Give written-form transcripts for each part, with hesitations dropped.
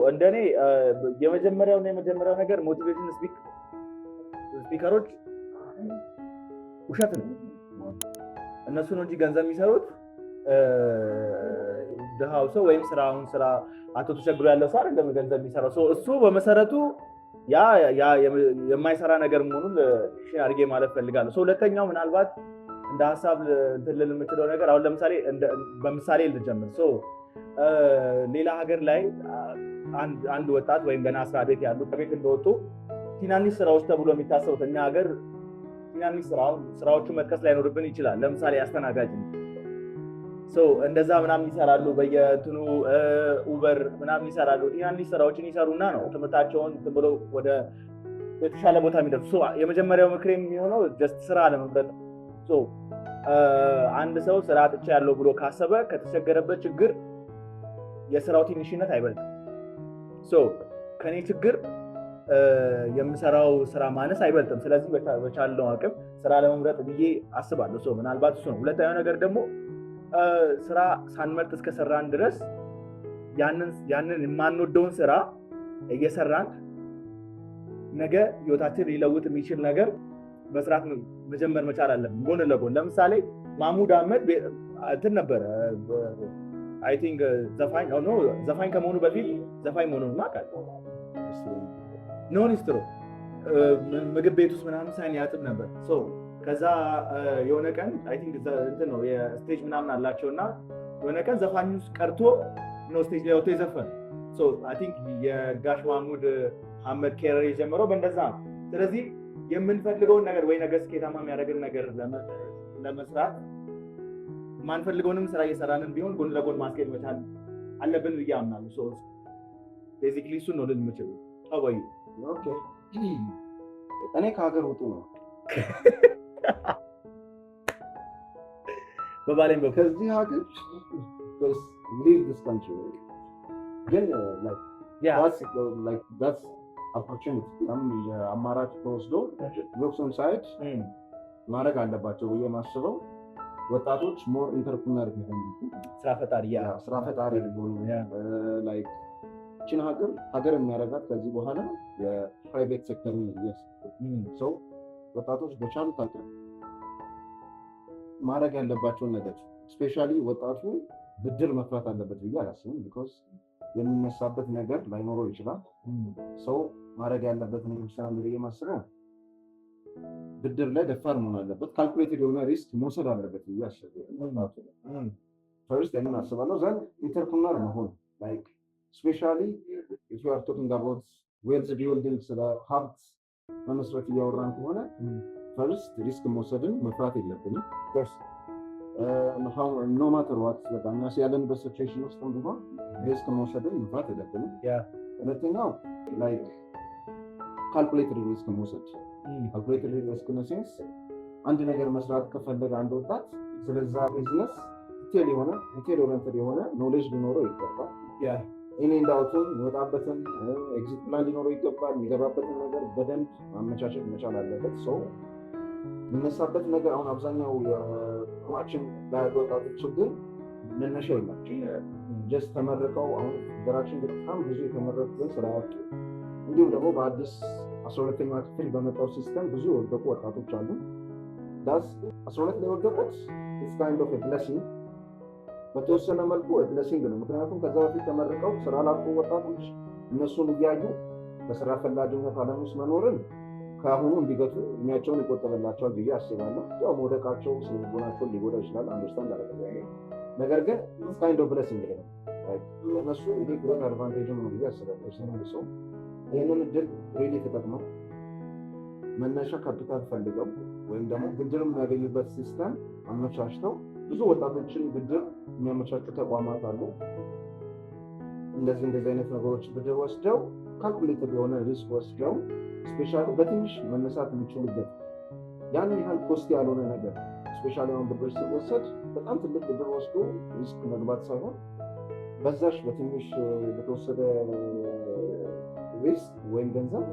እንደኔ የመጀመሪያው ነገር ሞቲቬሽን ስፒከሮች ውሸት ነው። እነሱ ነው እንጂ ገንዘብ የሚሰሩት ድሃው ሰው ወይም ስራ አቶ ተቸግሮ ያለው ሰው አይደለም ገንዘብ የሚሰራው። እሱ በመሰረቱ ያ የማይሰራ ነገር መሆኑን ሼር አድርጌ ማለት ፈልጋለሁ። ሁለተኛው ምናልባት እንደ ሀሳብ ልል የምችለው ነገር አሁን ለምሳሌ በምሳሌ ልጀምር። ሌላ ሀገር ላይ አንድ ወጣት ወይም ገና ስራ ቤት ያሉ ከቤት እንደወጡ ትናንሽ ስራዎች ተብሎ የሚታሰቡት እኛ ሀገር ትናንሽ ስራዎቹ መጥቀስ ላይኖርብን ይችላል። ለምሳሌ አስተናጋጅ እንደዛ ምናምን ይሰራሉ፣ በየእንትኑ ኡበር ምናምን ይሰራሉ። ትናንሽ ስራዎችን ይሰሩና ነው ትምህርታቸውን ብሎ ወደ የተሻለ ቦታ የሚደርሱ። የመጀመሪያው ምክር የሚሆነው ጀስት ስራ ለመምረጥ። አንድ ሰው ስራ አጥቼ ያለው ብሎ ካሰበ ከተቸገረበት ችግር የስራው ትንሽነት አይበልጥም። ከኔ ችግር የምሰራው ስራ ማነስ አይበልጥም። ስለዚህ በቻለው አቅም ስራ ለመምረጥ ብዬ አስባለሁ። ምናልባት እሱ ነው። ሁለተኛው ነገር ደግሞ ስራ ሳንመርጥ እስከሰራን ድረስ ያንን የማንወደውን ስራ እየሰራን ነገ ህይወታችን ሊለውጥ የሚችል ነገር መስራት መጀመር መቻል አለብን ጎን ለጎን። ለምሳሌ ማህሙድ አህመድ እንትን ነበረ አይ ቲንክ ዘፋኝ ከመሆኑ በፊት ዘፋኝ መሆኑን አውቃለሁ። ኖኒስትሮ ምግብ ቤት ውስጥ ምናምን ሳይን ያጥብ ነበር። ከዛ የሆነ ቀን አይ ቲንክ እንትን ነው የስቴጅ ምናምን አላቸውና የሆነ ቀን ዘፋኝ ውስጥ ቀርቶ ነው ስቴጅ ላይ ወጥቶ የዘፈነ። አይ ቲንክ የጋሽ ማህሙድ አህመድ ኬሪየር የጀመረው በእንደዛ ነው። ስለዚህ የምንፈልገውን ነገር ወይ ነገር ስኬታማ የሚያደርግን ነገር ለመስራት ማንፈልገውንም ስራ እየሰራንን ቢሆን ጎን ለጎን ማስኬድ መቻል አለብን ብዬ አምናለሁ። ቤዚክሊ እሱን ነው ልል የምችለው። አባይ ኦኬ እኔ ከሀገር ውጡ ነው በባሌም ከዚህ ሀገር leave this country ግን that's opportunity አማራጭ ተወስዶ ሎክሶን ሳይድ ማድረግ አለባቸው ብዬ ማስበው ወጣቶች ሞር ኢንተርፕረነር ቢሆኑ ስራ ፈጣሪ ቢሆኑ ላይክ ችን ሀገር የሚያደርጋት ከዚህ በኋላ የፕራይቬት ሴክተር ነው። ወጣቶች በቻሉት አቅም ማድረግ ያለባቸውን ነገር ስፔሻሊ ወጣቱ ብድር መፍራት አለበት ብዬ አላስብም። ቢኮዝ የሚነሳበት ነገር ላይኖረው ይችላል። ሰው ማድረግ ያለበት ነገር ብዬ ማስበው ብድር ላይ ደፋር መሆን አለበት። ካልኩሌትድ የሆነ ሪስክ መውሰድ አለበት ብዬ አስባለሁ። ፈርስት እኔ አስባለሁ ዘንድ ኢንተርፕረነር መሆን ላይክ ስፔሻሊ if you are talking about wealth building ስለ ሀብት መመስረት እያወራን ከሆነ ፈርስት ሪስክ መውሰድን መፍራት የለብንም። ኖ ማተር ዋት በጣም ያለንበት ሲቹዌሽን ውስጥ እንዲሆን ሪስክ መውሰድን መፍራት የለብንም። ሁለተኛው ላይክ ካልኩሌትድ ሪስክ መውሰድ ካልኩሌትድ ሪስክ ነው ሴንስ አንድ ነገር መስራት ከፈለገ አንድ ወጣት ስለዛ ቢዝነስ ዲቴል ኦሪየንትድ የሆነ ኖሌጅ ሊኖረው ይገባል። እኔ እንዳውቱን የሚወጣበትን ኤግዚት ፕላን ሊኖረው ይገባል። የሚገባበትን ነገር በደንብ ማመቻቸት መቻል አለበት። ሰው የሚነሳበት ነገር አሁን አብዛኛው የማችን ላይ ወጣቶች ችግር መነሻ የላቸው ጀስት ተመርቀው አሁን ሀገራችን በጣም ብዙ የተመረቁትን ስራ ያጡ እንዲሁም ደግሞ በአዲስ 12ኛ ክፍል በመጣው ሲስተም ብዙ የወደቁ ወጣቶች አሉ። ዳስ 12 ላይ የወደቁት ኢትስ ካይንድ ኦፍ ብሌሲንግ በተወሰነ መልኩ ብሌሲንግ ነው። ምክንያቱም ከዛ በፊት ተመርቀው ስራ ላጡ ወጣቶች እነሱን እያዩ በስራ ፈላጊነት ዓለም ውስጥ መኖርን ከአሁኑ እንዲገቱ እድሜያቸውን ይቆጠበላቸዋል ብዬ አስባለሁ። ያው መውደቃቸው ስነልቦናቸውን ሊጎዳ ይችላል። አንደርስታንድ አደረገ። ነገር ግን ኢትስ ካይንድ ኦፍ ብሌሲንግ ነው። እነሱ ይሄ ግሬት አድቫንቴጅ ነው ብዬ አስባለሁ። ሰው ይህንን እድል ሬዲ ተጠቅመው መነሻ ካፒታል ፈልገው ወይም ደግሞ ብድር የሚያገኙበት ሲስተም አመቻችተው ብዙ ወጣቶችን ብድር የሚያመቻቹ ተቋማት አሉ። እንደዚህ አይነት ነገሮች ብድር ወስደው ካልኩሌትድ የሆነ ሪስክ ወስደው ስፔሻሊ በትንሽ መነሳት የሚችሉበት ያን ያህል ኮስት ያልሆነ ነገር ስፔሻሊ አሁን ብድር ሲወሰድ በጣም ትልቅ ብድር ወስዶ ሪስክ መግባት ሳይሆን በዛሽ በትንሽ በተወሰደ ሪስክ ወይም ገንዘብ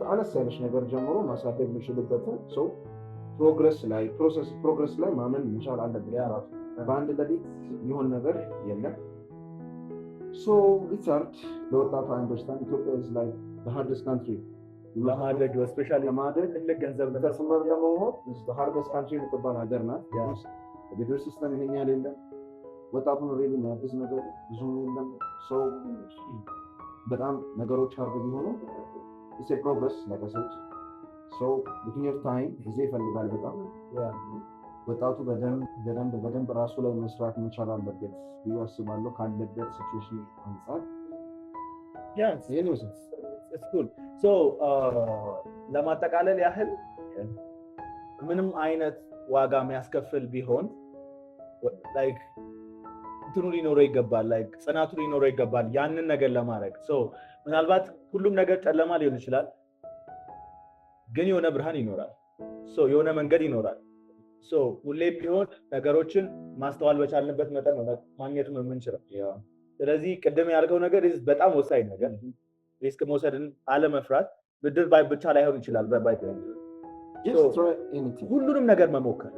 አነስ ያለች ነገር ጀምሮ ማሳደግ የሚችልበትን ሰው ፕሮግረስ ላይ ማመን መቻል አለብን። በአንድ ሌሊት የሚሆን ነገር የለም። So it's hard. ለወጣቱ አንደርስታንድ ኢትዮጵያ is like the hardest country. ለማደግ especially ለማደግ ትልቅ ገንዘብ ተስመር ለመሆን is the hardest country የምትባል ሀገር ናት። የቤተሰብ ሲስተም ይሄን ያህል የለም። ወጣቱን ሬሊ የሚያግዝ ነገር ብዙ የለም። ሰው በጣም ነገሮች ሀርድ ቢሆኑ it's a progress like I said. So within your time ጊዜ ይፈልጋል በጣም ወጣቱ በደንብ ራሱ ላይ መስራት መቻል አለበት ብዬ አስባለሁ ካለበት ሲቹዌሽን አንፃር። it's cool. So ለማጠቃለል ያህል ምንም አይነት ዋጋ የሚያስከፍል ቢሆን like እንትኑ ሊኖረው ይገባል፣ like ጽናቱ ሊኖረው ይገባል ያንን ነገር ለማድረግ። so ምናልባት ሁሉም ነገር ጨለማ ሊሆን ይችላል፣ ግን የሆነ ብርሃን ይኖራል። so የሆነ መንገድ ይኖራል። so ሁሌም ቢሆን ነገሮችን ማስተዋል በቻልንበት መጠን ነው ማግኘት የምንችለው። ስለዚህ ቅድም ያልከው ነገር በጣም ወሳኝ ነገር፣ ሪስክ መውሰድን አለመፍራት። ብድር ብቻ ላይሆን ይችላል ሁሉንም ነገር መሞከር።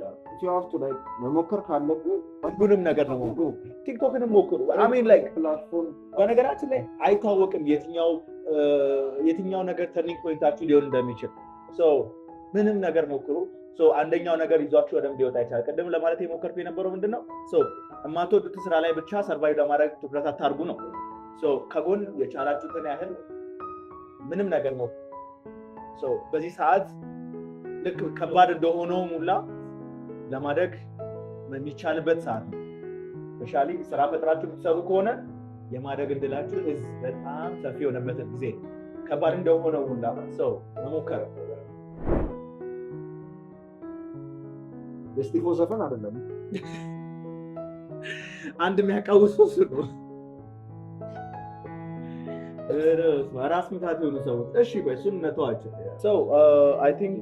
መሞከር ካለብህ ሁሉንም ነገር ነው ሞክሩ። ቲክቶክንም ሞክሩ። አሜን ላይ በነገራችን ላይ አይታወቅም የትኛው ነገር ተርኒንግ ፖይንታችሁ ሊሆን እንደሚችል። ምንም ነገር ሞክሩ። አንደኛው ነገር ይዟችሁ ወደም ሊወጣ ይችላል። ቅድም ለማለት የሞከርኩ የነበረው ምንድነው የማትወዱት ስራ ላይ ብቻ ሰርቫይቭ ለማድረግ ትኩረት አታርጉ ነው። ከጎን የቻላችሁትን ያህል ምንም ነገር ነው። በዚህ ሰዓት ልክ ከባድ እንደሆነው ሙላ ለማደግ የሚቻልበት ሰዓት ነው። ስፔሻሊ ስራ ፈጥራችሁ ብትሰሩ ከሆነ የማደግ እድላችሁ በጣም ሰፊ የሆነበት ጊዜ ከባድ እንደሆነው ሙላ መሞከር። እስቲፎ ዘፈን አይደለም አንድ የሚያቃውሱ ነው ራስ ምታት የሆኑ ሰዎች። እሺ ቆይ እሱን እንተዋቸው። አይ ቲንክ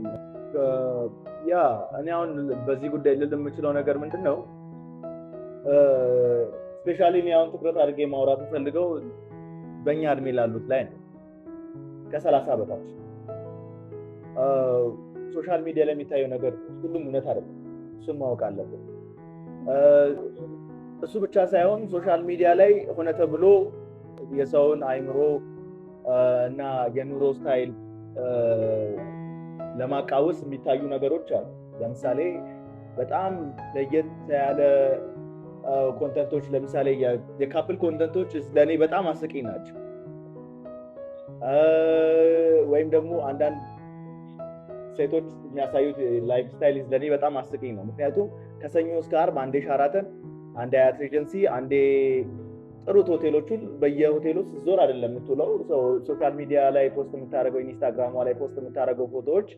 እኔ አሁን በዚህ ጉዳይ ልል የምችለው ነገር ምንድን ነው፣ ስፔሻሊ እኔ አሁን ትኩረት አድርጌ ማውራት ፈልገው በእኛ እድሜ ላሉት ላይ ነው፣ ከ30 በታች። ሶሻል ሚዲያ ላይ የሚታየው ነገር ሁሉም እውነት አይደለም። እሱን ማወቅ አለብን። እሱ ብቻ ሳይሆን ሶሻል ሚዲያ ላይ ሆነ ተብሎ የሰውን አይምሮ እና የኑሮ ስታይል ለማቃወስ የሚታዩ ነገሮች አሉ። ለምሳሌ በጣም ለየት ያለ ኮንተንቶች፣ ለምሳሌ የካፕል ኮንተንቶች ለእኔ በጣም አስቂኝ ናቸው። ወይም ደግሞ አንዳንድ ሴቶች የሚያሳዩት ላይፍ ስታይል ለእኔ በጣም አስቂኝ ነው። ምክንያቱም ከሰኞ እስከ ዓርብ አንዴ ሻራተን፣ አንዴ አያት ሬጀንሲ፣ አንዴ ጥሩት ሆቴሎቹን በየሆቴሉ ዞር አይደለም የምትውለው። ሶሻል ሚዲያ ላይ ፖስት የምታደርገው ኢንስታግራሟ ላይ ፖስት የምታደርገው ፎቶዎች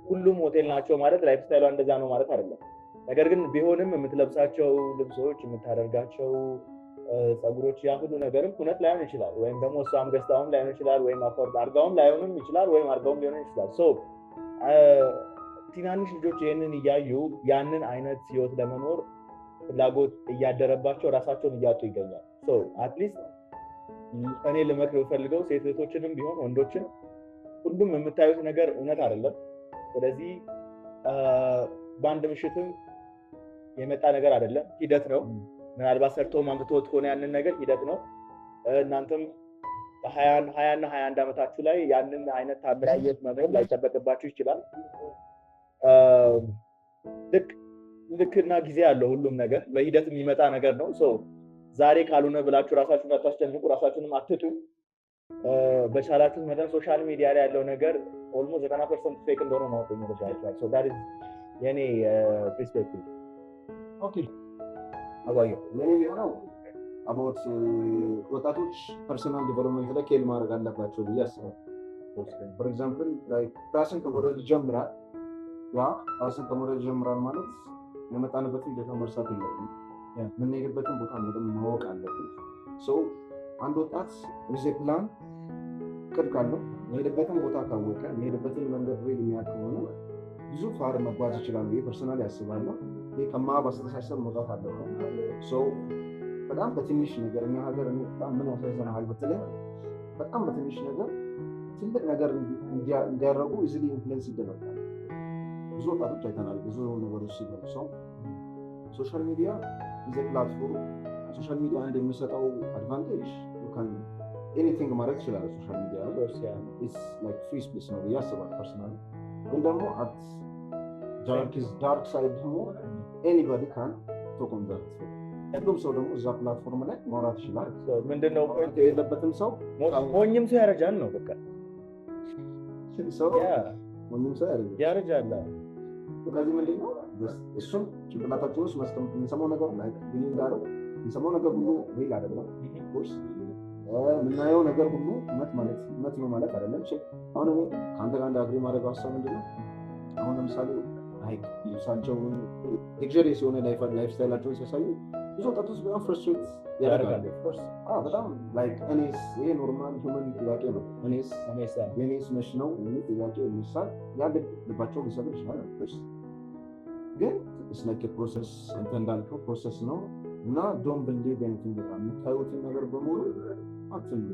ሁሉም ሆቴል ናቸው ማለት ላይፍ ስታይሏ እንደዛ ነው ማለት አይደለም። ነገር ግን ቢሆንም የምትለብሳቸው ልብሶች፣ የምታደርጋቸው ፀጉሮች፣ ያ ሁሉ ነገርም እውነት ላይሆን ይችላል። ወይም ደግሞ እሷም ገዝታውም ላይሆን ይችላል፣ ወይም አፎርድ አድርጋውም ላይሆንም ይችላል፣ ወይም አድርጋውም ሊሆን ይችላል። ትናንሽ ልጆች ይህንን እያዩ ያንን አይነት ህይወት ለመኖር ፍላጎት እያደረባቸው ራሳቸውን እያጡ ይገኛል። አትሊስት እኔ ልመክር የምፈልገው ሴት እህቶችንም ቢሆን ወንዶችን፣ ሁሉም የምታዩት ነገር እውነት አይደለም። ስለዚህ በአንድ ምሽትም የመጣ ነገር አይደለም፣ ሂደት ነው። ምናልባት ሰርቶ ማምጥቶት ሆነ ያንን ነገር ሂደት ነው። እናንተም በ20 እና 21 ዓመታችሁ ላይ ያንን አይነት ታምራየት መምረጥ ላይጠበቅባችሁ ይችላል። ልክና ጊዜ ያለው ሁሉም ነገር በሂደት የሚመጣ ነገር ነው። ዛሬ ካልሆነ ብላችሁ ራሳችሁን አታስጨንቁ፣ ራሳችሁንም አትጡ። በቻላችሁ መጠን ሶሻል ሚዲያ ላይ ያለው ነገር ኦልሞስት 90% ፌክ እንደሆነ ማወቅ ይኖርባችኋል። that is የኔ ፐርስፔክቲቭ። ኦኬ አባዬ ለኔ ነው አባውት ወጣቶች ፐርሰናል ዲቨሎፕመንት ላይ ኬል ማድረግ አለባቸው ብዬ አስባለሁ። ፎር ኤግዛምፕል ላይክ ራስን ከመውደድ ይጀምራል። ራስን ከመውደድ ይጀምራል ማለት የመጣንበትን ቦታ መርሳት የለብንም። የምንሄድበትን ቦታ ማወቅ አለብን። አንድ ወጣት ጊዜ ፕላን ቅድ ካለው የሄደበትን ቦታ ካወቀ የሄደበትን መንገድ ወይ የሚያውቅ ከሆነ ብዙ ፋር መጓዝ ይችላል ብዬ ፐርሰናሊ አስባለሁ። ይህ ከማህበረሰብ አስተሳሰብ መውጣት አለብን። በጣም በትንሽ ነገር እኛ ሀገር በጣም ምን ያሳዝናል፣ በተለይ በጣም በትንሽ ነገር ትልቅ ነገር እንዲያደርጉ ኢዚሊ ኢንፍሉዌንስ ይደረጋል። ብዙ ወጣቶች አይተናል። ብዙ ነገሮች ሲደርሱ ሶሻል ሚዲያ ኢዝ ፕላትፎርም። ሶሻል ሚዲያ አንድ የሚሰጠው አድቫንቴጅ can anything ማድረግ ይችላል ሶሻል ሚዲያ ላይ it's like free space ነው ያስባል ፐርሰናሊ ግን ደግሞ at dark side ደግሞ anybody can talk on that ሁሉም ሰው ደግሞ እዛ ፕላትፎርም ላይ ማውራት ይችላል ምንድነው ፖይንት የሌለበትም ሰው ሞኝም ሰው ያረጃል ነው በቃ ሰው ሞኝም ሰው ያረጃል ስለዚህ ምንድነው እሱም ጭንቅላታችን ውስጥ ማስቀመጥ የምንሰማው ነገር ላይ እንዳለው የምንሰማው ነገር ሁሉ ሪል አይደለም ኮርስ ምናየው ነገር ሁሉ እውነት ነው ማለት አይደለም አሁን ከአንተ ጋር አግሪ ማድረግ ሀሳብ ምንድነው አሁን ለምሳሌ ልብሳቸው ሌክዠሪየስ የሆነ ላይፍ ስታይላቸውን ሲያሳዩ ብዙ ወጣቶች በጣም ፍረስትሬት ያደርጋሉ በጣም ላይክ እኔስ ይሄ ኖርማል ሂውመን ጥያቄ ነው እኔስ መች ነው የሚል ጥያቄ የሚሳል ያለ ልባቸው ሊሰብር ይችላል ግን ስናይክ ፕሮሰስ አንተ እንዳልከው ፕሮሰስ ነው እና ዶንት ቢሊቭ ኤኒቲንግ የምታዩትን ነገር በሙሉ አትመኑ